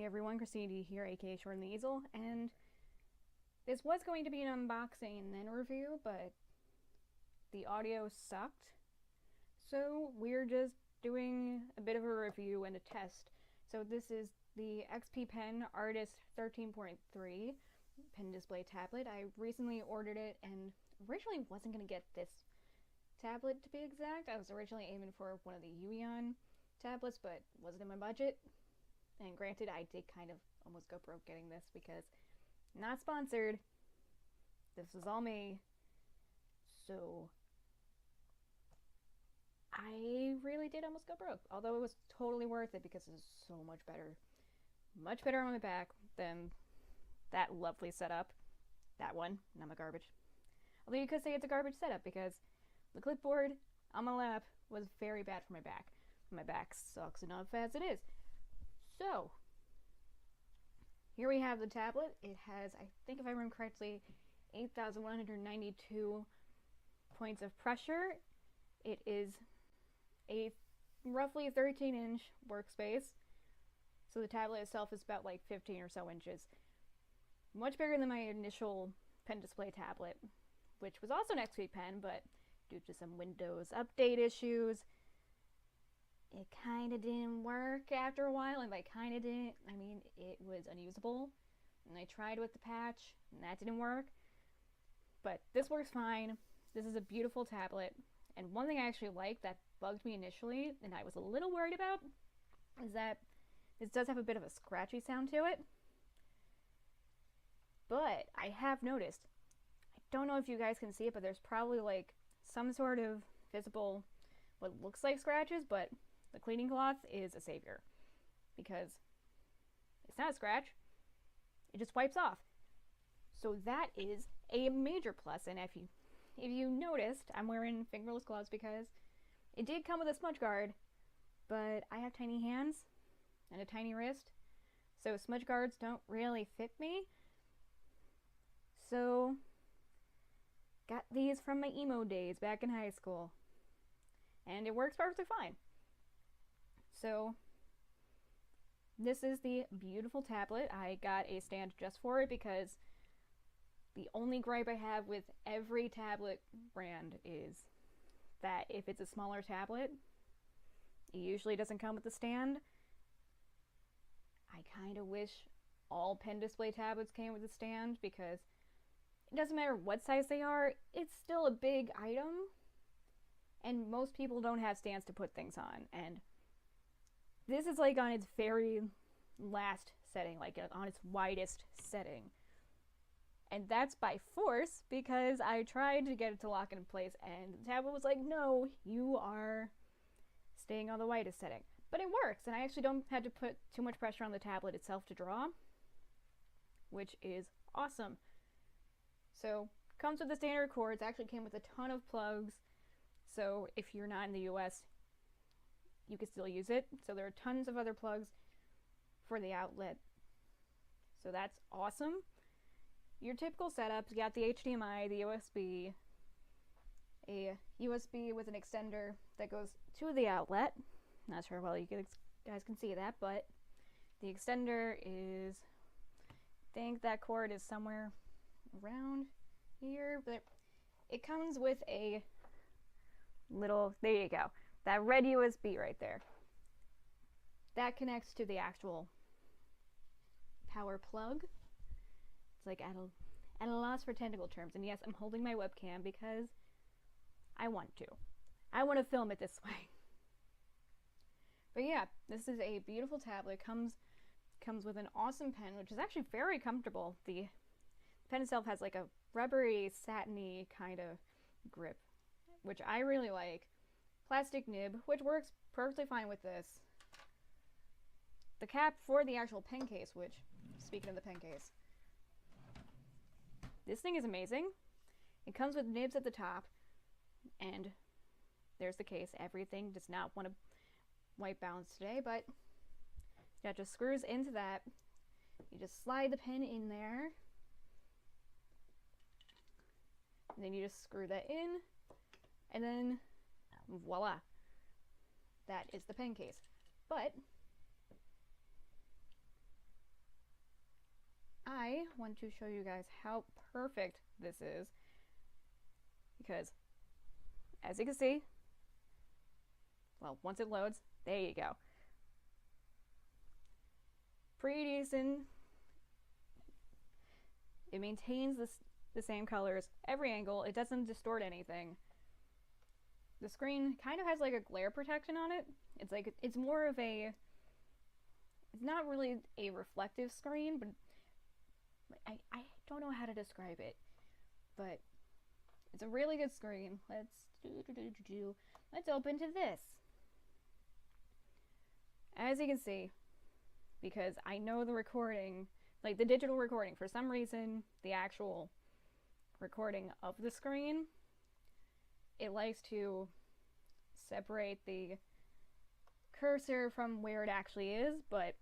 Hey everyone, Christina D here, aka Short and the Easel, and this was going to be an unboxing and then review, but the audio sucked, so we're just doing a bit of a review and a test. So this is the XP Pen Artist 13.3 pen display tablet. I recently ordered it and originally wasn't going to get this tablet to be exact. I was originally aiming for one of the Uion tablets, but wasn't in my budget. And granted, I did kind of almost go broke getting this because not sponsored. This was all me. So I really did almost go broke. Although it was totally worth it because it's so much better. Much better on my back than that lovely setup. That one, not my garbage. Although you could say it's a garbage setup because the clipboard on my lap was very bad for my back. My back sucks enough as it is. So, here we have the tablet. It has, I think if I remember correctly, 8,192 points of pressure. It is a roughly 13-inch workspace. So the tablet itself is about like 15 or so inches. Much bigger than my initial pen display tablet, which was also an XP Pen, but due to some Windows update issues, it kind of didn't work after a while, and by kind of didn't, I mean it was unusable. And I tried with the patch, and that didn't work. But this works fine. This is a beautiful tablet. And one thing I actually like that bugged me initially, and I was a little worried about, is that this does have a bit of a scratchy sound to it. But I have noticed, I don't know if you guys can see it, but there's probably like some sort of visible, what looks like scratches, but the cleaning cloth is a savior because it's not a scratch, it just wipes off. So that is a major plus. And if you noticed, I'm wearing fingerless gloves because it did come with a smudge guard, but I have tiny hands and a tiny wrist, so smudge guards don't really fit me. So got these from my emo days back in high school, and it works perfectly fine. So this is the beautiful tablet. I got a stand just for it because the only gripe I have with every tablet brand is that if it's a smaller tablet, it usually doesn't come with a stand. I kind of wish all pen display tablets came with a stand because it doesn't matter what size they are, it's still a big item, and most people don't have stands to put things on. And this is like on its very last setting, like on its widest setting. And that's by force because I tried to get it to lock in place and the tablet was like, no, you are staying on the widest setting. But it works, and I actually don't have to put too much pressure on the tablet itself to draw, which is awesome. So, comes with the standard cords. Actually came with a ton of plugs, so if you're not in the US, you can still use it. So there are tons of other plugs for the outlet, so that's awesome. Your typical setup, you got the HDMI, the USB, a USB with an extender that goes to the outlet. Not sure how you guys can see that, but the extender is, I think that cord is somewhere around here, but it comes with a little, there you go, that red USB right there. That connects to the actual power plug. It's like at a loss for technical terms. And yes, I'm holding my webcam because I want to. I want to film it this way. But yeah, this is a beautiful tablet. Comes with an awesome pen, which is actually very comfortable. The pen itself has like a rubbery, satiny kind of grip, which I really like. Plastic nib, which works perfectly fine with this. The cap for the actual pen case, which, speaking of the pen case, this thing is amazing. It comes with nibs at the top, and there's the case. Everything does not want to white balance today, but that just screws into that. You just slide the pen in there, and then you just screw that in, and then voila, that is the pen case. But I want to show you guys how perfect this is, because as you can see, well, once it loads, there you go. Pretty decent. It maintains the same colors every angle. It doesn't distort anything. The screen kind of has like a glare protection on it. It's more of a, it's not really a reflective screen, but I don't know how to describe it, but it's a really good screen. Let's open to this. As you can see, because I know the recording, like the digital recording, for some reason, the actual recording of the screen, it likes to separate the cursor from where it actually is, but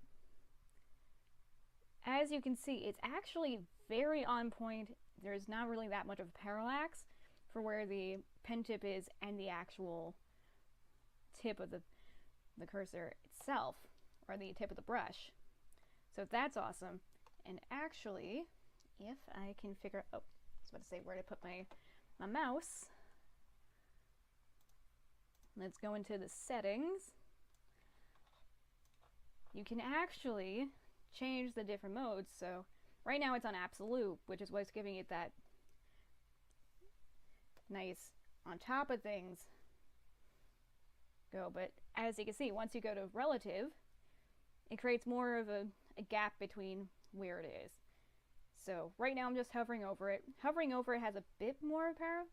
as you can see, it's actually very on point. There's not really that much of a parallax for where the pen tip is and the actual tip of the cursor itself, or the tip of the brush. So that's awesome. And actually, if I can figure out, I was about to say where to put my mouse. Let's go into the settings. You can actually change the different modes. So right now it's on absolute, which is what's giving it that nice on top of things go. But as you can see, once you go to relative, it creates more of a gap between where it is. So right now I'm just hovering over it. Hovering over it has a bit more power.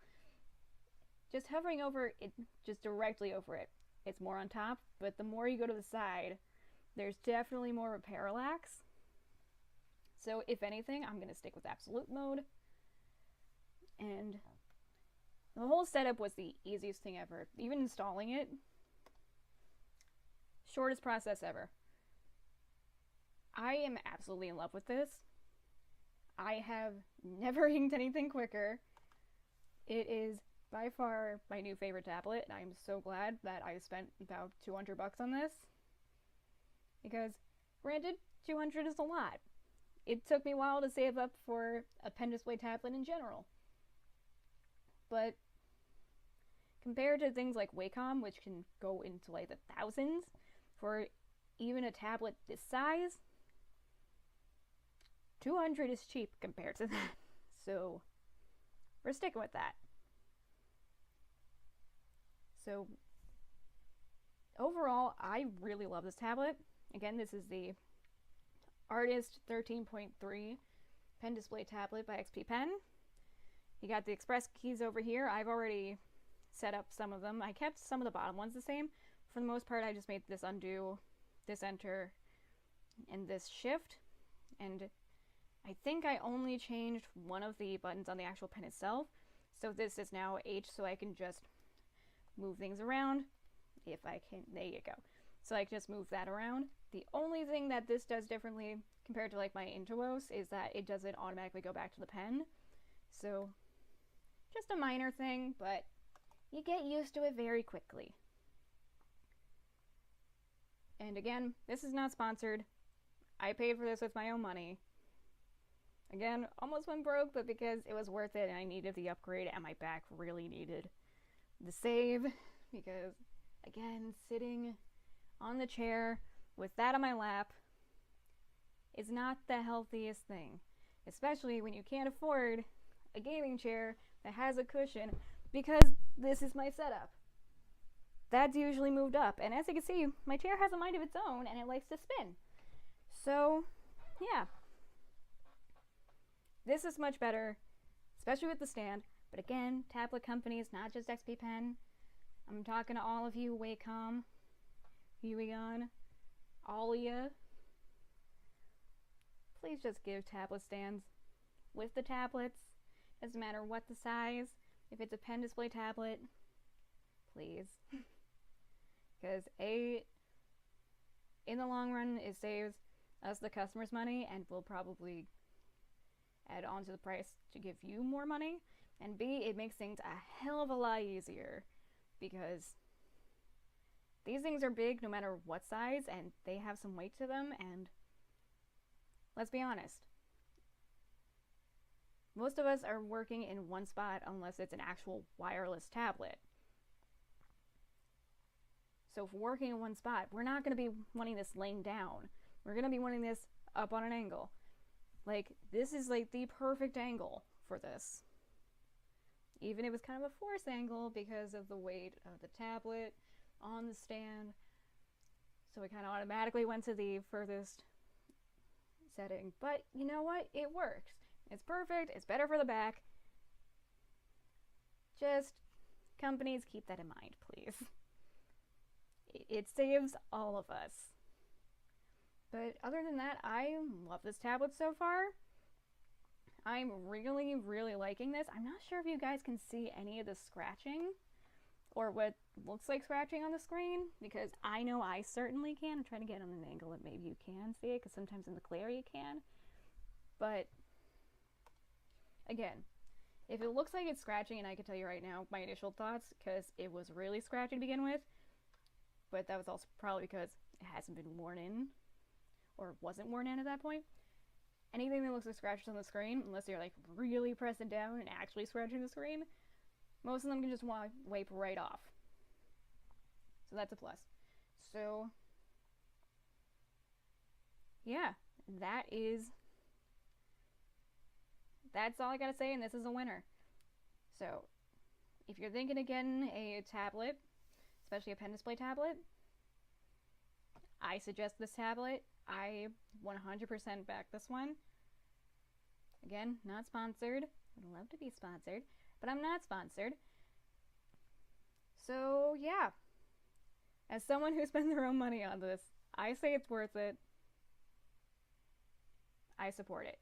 Just hovering over it, just directly over it, it's more on top. But the more you go to the side, there's definitely more of a parallax. So if anything, I'm going to stick with absolute mode. And the whole setup was the easiest thing ever. Even installing it, shortest process ever. I am absolutely in love with this. I have never inked anything quicker. It is by far my new favorite tablet, and I'm so glad that I spent about $200 on this. Because, granted, $200 is a lot. It took me a while to save up for a pen display tablet in general. But compared to things like Wacom, which can go into like the thousands, for even a tablet this size, $200 is cheap compared to that. So we're sticking with that. So overall, I really love this tablet. Again, this is the Artist 13.3 pen display tablet by XP Pen. You got the express keys over here. I've already set up some of them. I kept some of the bottom ones the same. For the most part, I just made this undo, this enter, and this shift. And I think I only changed one of the buttons on the actual pen itself. So this is now H, so I can just move things around. If I can, there you go. So I can just move that around. The only thing that this does differently compared to like my Intuos is that it doesn't automatically go back to the pen. So just a minor thing, but you get used to it very quickly. And again, this is not sponsored. I paid for this with my own money. Again, almost went broke, but because it was worth it and I needed the upgrade and my back really needed the save, because again, sitting on the chair with that on my lap is not the healthiest thing, especially when you can't afford a gaming chair that has a cushion, because this is my setup. That's usually moved up, and as you can see, my chair has a mind of its own and it likes to spin. So yeah, this is much better, especially with the stand. But again, tablet companies, not just XP Pen. I'm talking to all of you, Wacom, Huion, all of you. Please just give tablet stands with the tablets. Doesn't matter what the size. If it's a pen display tablet, please. Because in the long run, it saves us, the customers, money, and will probably add on to the price to give you more money. And B, it makes things a hell of a lot easier, because these things are big no matter what size, and they have some weight to them, and let's be honest, Most of us are working in one spot unless it's an actual wireless tablet. So if we're working in one spot, we're not going to be wanting this laying down. We're going to be wanting this up on an angle. Like, this is like the perfect angle for this. Even if it was kind of a forced angle because of the weight of the tablet on the stand. So we kind of automatically went to the furthest setting. But you know what? It works. It's perfect. It's better for the back. Just, companies, keep that in mind, please. It saves all of us. But other than that, I love this tablet so far. I'm really, really liking this. I'm not sure if you guys can see any of the scratching or what looks like scratching on the screen, because I know I certainly can. I'm trying to get on an angle that maybe you can see it, because sometimes in the glare you can. But again, if it looks like it's scratching, and I can tell you right now my initial thoughts, because it was really scratchy to begin with, but that was also probably because it hasn't been worn in, or wasn't worn in at that point. Anything that looks like scratches on the screen, unless you're like really pressing down and actually scratching the screen, most of them can just wipe right off. So that's a plus. So yeah, that's all I gotta say, and this is a winner. So if you're thinking of getting a tablet, especially a pen display tablet, I suggest this tablet. I 100% back this one. Again, not sponsored. Would love to be sponsored, but I'm not sponsored. So yeah, as someone who spent their own money on this, I say it's worth it. I support it.